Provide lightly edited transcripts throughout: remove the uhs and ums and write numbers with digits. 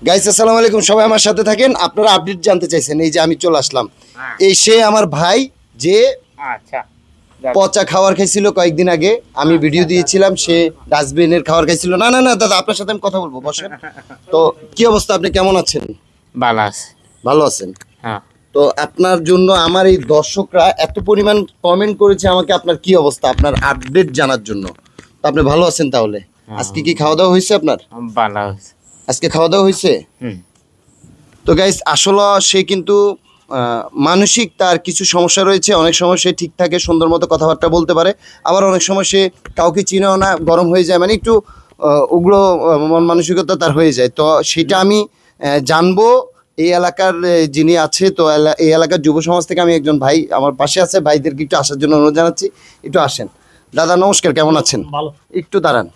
Guys আসসালামু আলাইকুম, সবাই আমার সাথে থাকেন। আপনারা আপডেট জানতে চাইছেন, এই যে আমি চলে আসলাম। এই সে আমার ভাই যে আচ্ছা পচা খাবার খাইছিল কয়েকদিন আগে, আমি ভিডিও দিয়েছিলাম। সে ডাস্টবিনের খাবার খাইছিল। না না না দাদা, আপনার সাথে আমি কথা বলবো, বসেন। তো কি অবস্থা, আপনি কেমন আছেন? ভালো আছে। ভালো আছেন? হ্যাঁ, তো আপনার জন্য আমার এই দর্শকরা এত পরিমাণ কমেন্ট করেছে আমাকে, আপনার কি অবস্থা, আপনার আপডেট জানার জন্য। তো আপনি ভালো আছেন তাহলে? আজকে কি খাওয়া দাওয়া হয়েছে আপনার? ভালো আছে। আজকে খাওয়া দাওয়া হয়েছে? তো গাইস আসলে সে কিন্তু মানসিক তার কিছু সমস্যা রয়েছে। অনেক সময় সে ঠিক থাকে, সুন্দর মতো কথাবার্তা বলতে পারে, আবার অনেক সময় সে কাউকে চিনেও না, গরম হয়ে যায়, মানে একটু উগ্র মন মানসিকতা তার হয়ে যায়। তো সেটা আমি জানবো এই এলাকার যিনি আছে। তো এই এলাকার যুব সমাজ থেকে আমি একজন ভাই আমার পাশে আছে, ভাইদেরকে একটু আসার জন্য অনুরোধ জানাচ্ছি। একটু আসেন। দাদা নমস্কার, কেমন আছেন? ভালো। একটু দাঁড়ান।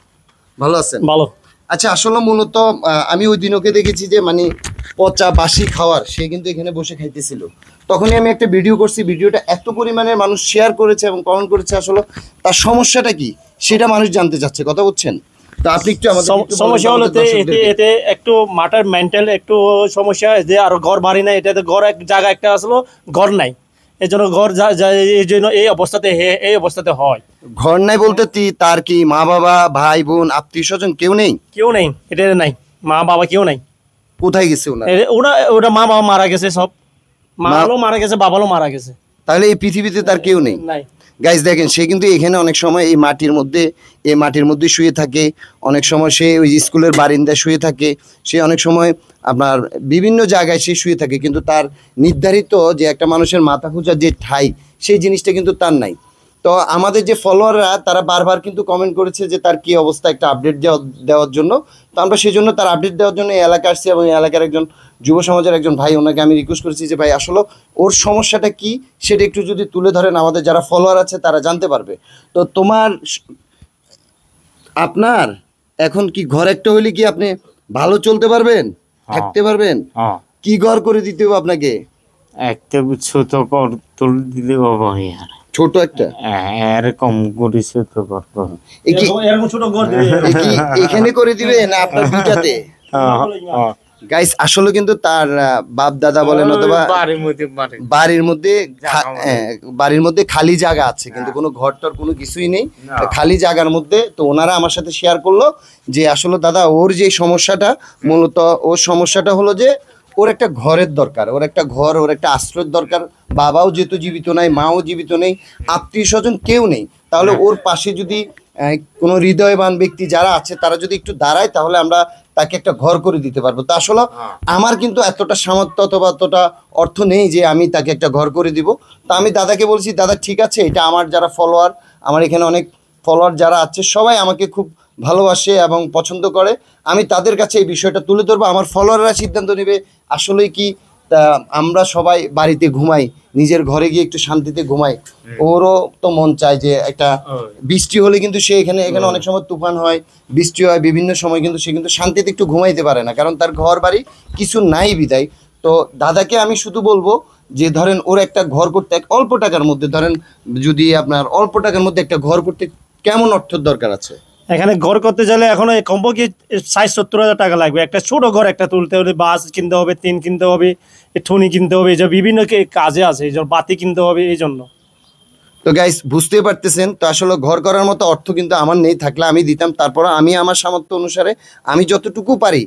ভালো আছেন? ভালো। আচ্ছা, আসলে মূলত আমি ওই দিন ওকে দেখেছি যে মানে পচা বাসি খাওয়ার সে কিন্তু এখানে বসে খাইতেছিল। তখনই আমি একটা ভিডিও করছি, ভিডিওটা এত পরিমাণে মানুষ শেয়ার করেছে এবং কমেন্ট করেছে। আসলে তার সমস্যাটা কি সেটা মানুষ জানতে চাচ্ছে, কথা বুঝছেন? তো আপনি একটু আমাদের সমস্যা হলো এতে একটু মাটার মেন্টাল একটু সমস্যা, যে আর ঘর বাড়ি নাই, এটাতে ঘর এক জায়গা একটা আসলো, ঘর নাই, এই জন্য ঘর এই জন্য এই অবস্থাতে হয়। ঘর নাই বলতে তার কি মা বাবা ভাই বোন আত্মীয় স্বজন কেউ নেই? কেউ নেই, এটা নাই, মা বাবা কেউ নাই। কোথায় গেছে ওনার? ওটা মা বাবা মারা গেছে, সব মাও মারা গেছে, বাবাও মারা গেছে। তাহলে এই পৃথিবীতে তার কেউ নেই? নাই। গাইজ দেখেন, সে কিন্তু এখানে অনেক সময় এই মাটির মধ্যে শুয়ে থাকে। অনেক সময় সে ওই স্কুলের বারিন্দায় শুয়ে থাকে। সে অনেক সময় আপনার বিভিন্ন জায়গায় সে শুয়ে থাকে, কিন্তু তার নির্ধারিত যে একটা মানুষের মাথা খোঁজার যে ঠাঁই, সেই জিনিসটা কিন্তু তার নাই। তো আমাদের যে ফলোয়াররা তারা বারবার কিন্তু কমেন্ট করেছে যে তার কি অবস্থা, একটা আপডেট দেওয়ার জন্য। তো আমরা সেই জন্য তার আপডেট দেওয়ার জন্য এই এলাকা আসছি, এবং এই এলাকার একজন যুব সমাজের একজন ভাই, ওনাকে আমি রিকোয়েস্ট করেছি যে ভাই আসলে ওর সমস্যাটা কি সেটা একটু যদি তুলে ধরেন, আমাদের যারা ফলোয়ার আছে তারা জানতে পারবে। তো আপনার এখন কি ঘর একটা হইলে কি আপনি ভালো চলতে পারবেন, থাকতে পারবেন? কি ঘর করে দিতে হবে আপনাকে? একটা ছোট ঘর তুলে দিলে ছোট একটা এরকম করে ছোট ঘর এখানে করে দিবে না আপনার ভিটাতে? গাইস আসলে কিন্তু তার বাপ দাদা বলেন অথবা বাড়ির মধ্যে খালি জায়গা আছে, কিন্তু কোনো ঘরটর কোনো কিছুই নেই, খালি জায়গার মধ্যে। তো ওনারা আমার সাথে শেয়ার করলো যে আসলে দাদা ওর যে সমস্যাটা, মূলত ওর সমস্যাটা হলো যে ওর একটা ঘরের দরকার, ওর একটা ঘর, ওর একটা আশ্রয়ের দরকার। বাবাও যেহেতু জীবিত নাই, মাও জীবিত নেই, আত্মীয় স্বজন কেউ নেই। তাহলে ওর পাশে যদি কোনো হৃদয়বান ব্যক্তি যারা আছে তারা যদি একটু দাঁড়ায়, তাহলে আমরা তাকে একটা ঘর করে দিতে পারবো। তা আসলে আমার কিন্তু এতটা সামর্থ্য অথবা এতটা অর্থ নেই যে আমি তাকে একটা ঘর করে দিব। তা আমি দাদাকে বলছি, দাদা ঠিক আছে, এটা আমার যারা ফলোয়ার, আমার এখানে অনেক ফলোয়ার যারা আছে সবাই আমাকে খুব ভালোবাসে এবং পছন্দ করে, আমি তাদের কাছে এই বিষয়টা তুলে ধরবো। আমার ফলোয়াররা সিদ্ধান্ত নেবে আসলেই কি আমরা সবাই বাড়িতে ঘুমাই, নিজের ঘরে গিয়ে একটু শান্তিতে ঘুমাই। ওরও তো মন চায় যে একটা বৃষ্টি হলে কিন্তু সে এখানে অনেক সময় তুফান হয়, বৃষ্টি হয়, বিভিন্ন সময় কিন্তু সে কিন্তু শান্তিতে একটু ঘুমাইতে পারে না, কারণ তার ঘর বাড়ি কিছু নাই বিদায়। তো দাদাকে আমি শুধু বলবো যে ধরেন ওর একটা ঘর করতে অল্প টাকার মধ্যে, ধরেন যদি আপনার অল্প টাকার মধ্যে একটা ঘর করতে কেমন অর্থের দরকার আছে? এখানে ঘর করতে গেলে এখন কমপক্ষে 60-70 হাজার টাকা লাগবে। একটা ছোট ঘর একটা তুলতে হলে বাঁশ কিনতে হবে, টিন কিনতে হবে, ঠুনি কিনতে হবে, এই যে বিভিন্ন কাজে আছে, এই জন্য বাতি কিনতে হবে, এই জন্য। তো গাইস বুঝতেই পারতেছেন, তো আসলে ঘর করার মতো অর্থ কিন্তু আমার নেই, থাকলে আমি দিতাম। তারপর আমি আমার সামর্থ্য অনুসারে আমি যতটুকু পারি,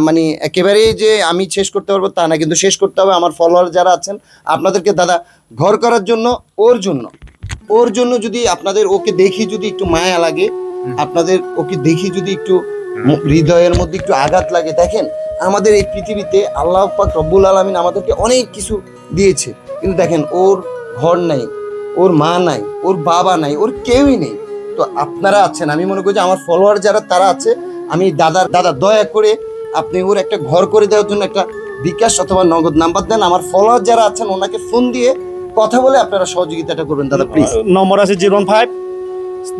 মানে একেবারেই যে আমি শেষ করতে পারবো তা না, কিন্তু শেষ করতে হবে। আমার ফলোয়ার যারা আছেন আপনাদেরকে দাদা ঘর করার জন্য, ওর জন্য যদি আপনাদের ওকে দেখি যদি একটু মায়া লাগে, আপনাদের ওকে দেখি যদি একটু হৃদয়ের মধ্যে একটু আঘাত লাগে, দেখেন আমাদের এই পৃথিবীতে আল্লাহ পাক রব্বুল আলামিন আমাদেরকে অনেক কিছু দিয়েছে, কিন্তু দেখেন ওর ঘর নাই, ওর মা নাই, ওর বাবা নাই, ওর কেউই নেই। তো আপনারা আছেন, আমি মনে করি যে আমার ফলোয়ার যারা তারা আছে, আমি দাদা দয়া করে আপনি ওর একটা ঘর করে দেওয়ার জন্য একটা বিকাশ অথবা নগদ নাম্বার দেন। আমার ফলোয়ার যারা আছেন ওনাকে ফোন দিয়ে কথা বলে আপনারা সহযোগিতাটা করবেন দাদা, প্লিজ। নম্বর আছে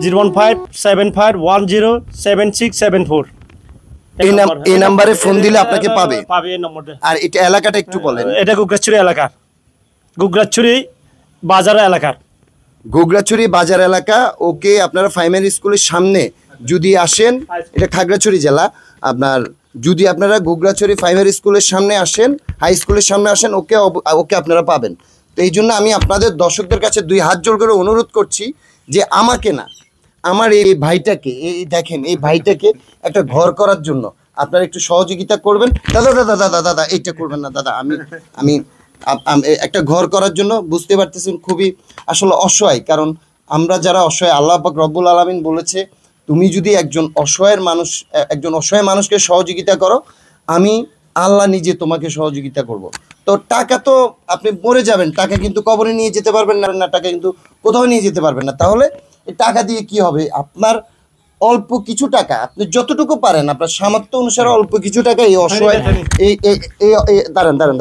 015-015-107674। এই নাম্বারে ফোন দিলে আপনাকে পাবে এই নম্বরটা। আর এটা এলাকাটা একটু বলেন। এটা গুগরাছড়ি এলাকার, গুগরাছড়ি বাজার এলাকা। ওকে আপনারা প্রাইমারি স্কুলের সামনে যদি আসেন, এটা খাগড়াছড়ি জেলা, আপনার যদি আপনারা গোগরাছড়ি প্রাইমারি স্কুলের সামনে আসেন, হাই স্কুলের সামনে আসেন, ওকে আপনারা পাবেন। তো এই জন্য আমি আপনাদের দর্শকদের কাছে 2 হাত জোড় করে অনুরোধ করছি যে আমাকে না, আমার এই ভাইটাকে, এই দেখেন এই ভাইটাকে একটা ঘর করার জন্য আপনারা একটু সহযোগিতা করবেন। দাদা দাদা দাদা দাদা এইটা করবেন না দাদা, আমি একটা ঘর করার জন্য, বুঝতে পারতেছেন খুবই আসলে অসহায়। কারণ আমরা যারা অসহায়, আল্লাহ পাক রব্বুল আলামিন বলেছে তুমি যদি একজন অসহায় মানুষকে সহযোগিতা করো, আমি আল্লাহ নিজে তোমাকে সহযোগিতা করব। তো টাকা তো আপনি মরে যাবেন, টাকা কিন্তু কবরে নিয়ে যেতে পারবেন না, টাকা কিন্তু কোথাও নিয়ে যেতে পারবেন না। তাহলে এই টাকা দিয়ে কি হবে? আপনার অল্প কিছু টাকা, আপনি যতটুকু পারেন আপনার সামর্থ্য অনুসারে অল্প কিছু টাকা এই অসহায়, দাঁড়ান দাদা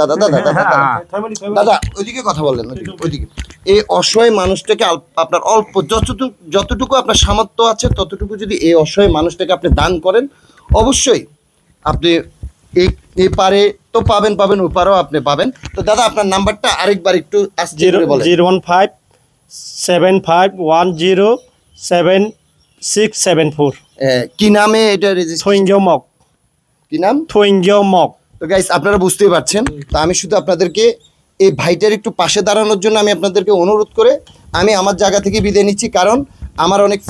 দাদা ওইদিকে কথা বললেন, ওইদিকে এই অসহায় মানুষটাকে আপনার অল্প যতটুকু আপনার সামর্থ্য আছে ততটুকু যদি এই অসহায় মানুষটাকে আপনি দান করেন, অবশ্যই আপনি এই পারে তো পাবেন, ওই পারেও আপনি পাবেন। তো দাদা আপনার নাম্বারটা আরেকবার একটু আস্তে করে বলেন। 01575177674। কি নামে এটা রেজিস্ট্রেশন? থইঙ্গমক। কি নাম? থইঙ্গমক। তো গাইস আপনারা বুঝতেই পারছেন। তো আমি শুধু আপনাদেরকে এই ভাইটার একটু পাশে দাঁড়ানোর জন্য আমি আপনাদেরকে অনুরোধ করে আমি আমার জায়গা থেকে বিদায় নিচ্ছি। কারণ আমার অনেক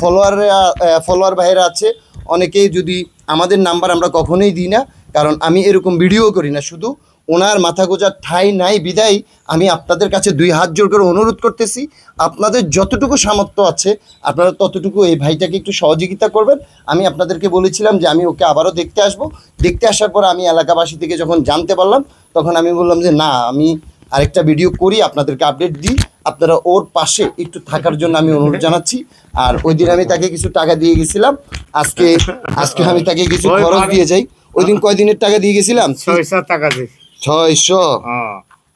ফলোয়ার ভাইয়েরা আছে, অনেকেই যদি আমাদের নাম্বার আমরা কখনোই দিই না, কারণ আমি এরকম ভিডিও করি না। শুধু ওনার মাথা গোজার ঠাঁই নাই বিদায় আমি আপনাদের কাছে 2 হাত জোড় করে অনুরোধ করতেছি, আপনাদের যতটুকু সামর্থ্য আছে আপনারা ততটুকু এই ভাইটাকে একটু সহযোগিতা করবেন। আমি আপনাদেরকে বলেছিলাম যে আমি ওকে আবারও দেখতে আসব। দেখতে আসার পর আমি এলাকাবাসী থেকে যখন জানতে পারলাম, তখন আমি বললাম যে না, আমি আরেকটা ভিডিও করি, আপনাদেরকে আপডেট দিই, আপনারা ওর পাশে একটু থাকার জন্য আমি অনুরোধ জানাচ্ছি। আর ওই দিন আমি তাকে কিছু টাকা দিয়ে গেছিলাম, আজকে আমি তাকে কিছু খরচ দিয়ে যাই। ওই দিন কয়দিনের টাকা দিয়ে গেছিলাম? 600 টাকা দিই। 600?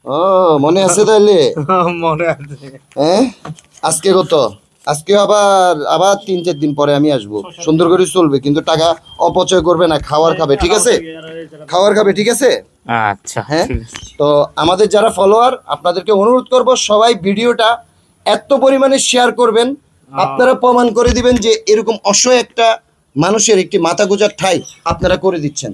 ও মনে আছে তাহলে? মনে আছে। হ্যাঁ, আজকে কত? আজকে আবার 3-4 দিন পরে আমি আসবো। সুন্দর করে চলবে, কিন্তু টাকা অপচয় করবে না, খাবার খাবে, ঠিক আছে? খাবার খাবে, ঠিক আছে? আচ্ছা হ্যাঁ। ঠিক আছে। তো আমাদের যারা ফলোয়ার, আপনাদেরকে অনুরোধ করব সবাই ভিডিওটা এত পরিমাণে শেয়ার করবেন, আপনারা প্রমাণ করে দিবেন যে এরকম অসহায় একটা মানুষের একটি মাথা গোজার ঠাঁই আপনারা করে দিচ্ছেন।